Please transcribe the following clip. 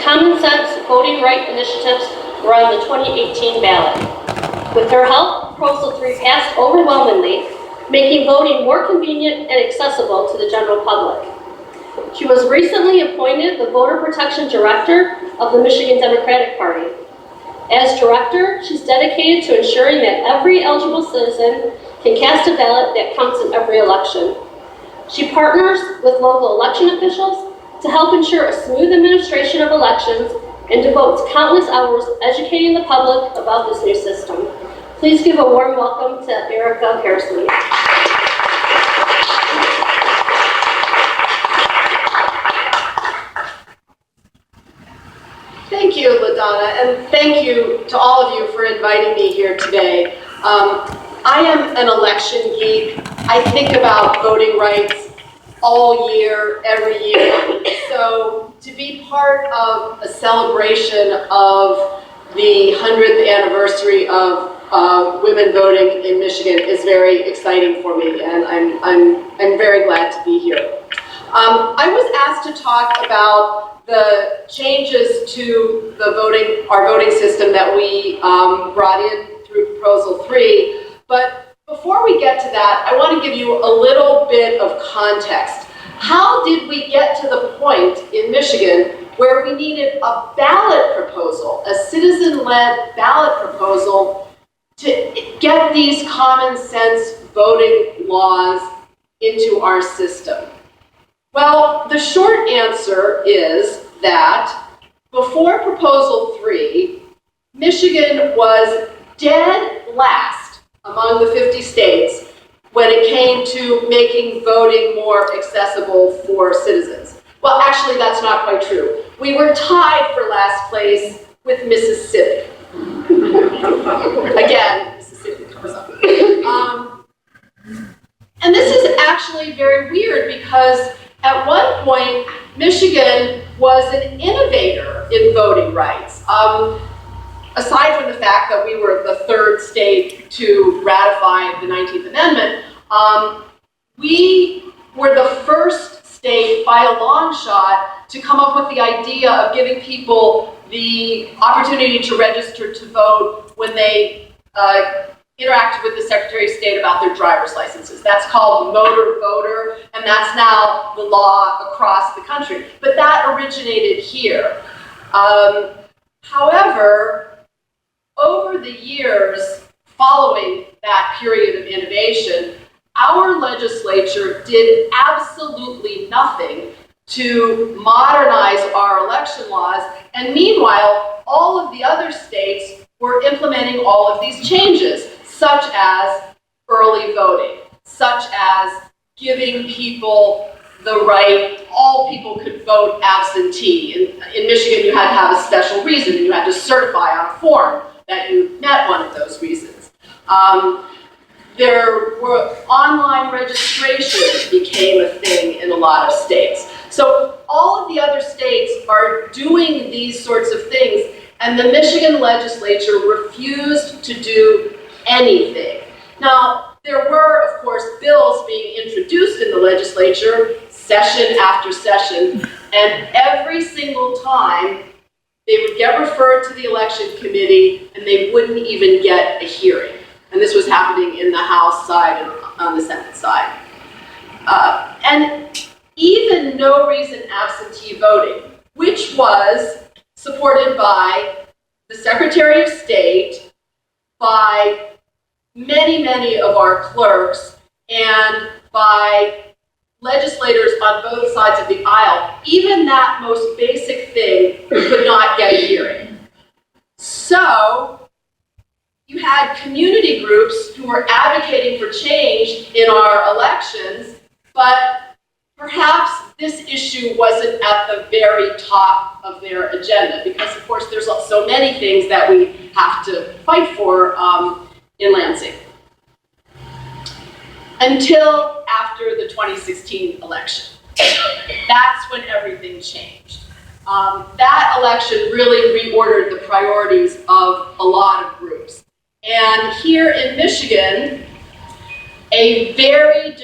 common sense voting right initiatives were on the 2018 ballot. With her help, Proposal 3 passed overwhelmingly, making voting more convenient and accessible to the general public. She was recently appointed the Voter Protection Director of the Michigan Democratic Party. As director, she's dedicated to ensuring that every eligible citizen can cast a ballot that counts in every election. She partners with local election officials to help ensure a smooth administration of elections and devotes countless hours educating the public about this new system. Please give a warm welcome to Erica Peresman. Thank you, Ladonna, and thank you to all of you for inviting me here today. I am an election geek. I think about voting rights all year, every year. So to be part of a celebration of the 100th anniversary of women voting in Michigan is very exciting for me, and I'm very glad to be here. I was asked to talk about the changes to our voting system that we brought in through Proposal 3. But before we get to that, I want to give you a little bit of context. How did we get to the point in Michigan where we needed a ballot proposal, a citizen-led ballot proposal, to get these common sense voting laws into our system? Well, the short answer is that before Proposal 3, Michigan was dead last among the 50 states when it came to making voting more accessible for citizens. Well, actually, that's not quite true. We were tied for last place with Mississippi. Again, Mississippi comes up. And this is actually very weird because at one point, Michigan was an innovator in voting rights. Aside from the fact that we were the third state to ratify the 19th Amendment, we were the first state by a long shot to come up with the idea of giving people the opportunity to register to vote when they interacted with the Secretary of State about their driver's licenses. That's called motor voter, and that's now the law across the country. But that originated here. However, over the years following that period of innovation, our legislature did absolutely nothing to modernize our election laws, and meanwhile, all of the other states were implementing all of these changes, such as early voting, such as giving people the right, all people could vote absentee. In Michigan, you had to have a special reason. You had to certify on a form that you met one of those reasons. There were online registration became a thing in a lot of states. So all of the other states are doing these sorts of things, and the Michigan legislature refused to do anything. Now, there were, of course, bills being introduced in the legislature session after session, and every single time they would get referred to the election committee and they wouldn't even get a hearing. And this was happening in the House side and on the Senate side. And even no reason absentee voting, which was supported by the Secretary of State, by many, many of our clerks, and by legislators on both sides of the aisle, even that most basic thing could not get a hearing. So you had community groups who were advocating for change in our elections, but perhaps this issue wasn't at the very top of their agenda, because of course there's so many things that we have to fight for in Lansing. Until after the 2016 election. That's when everything changed. That election really reordered the priorities of a lot of groups. And here in Michigan, a very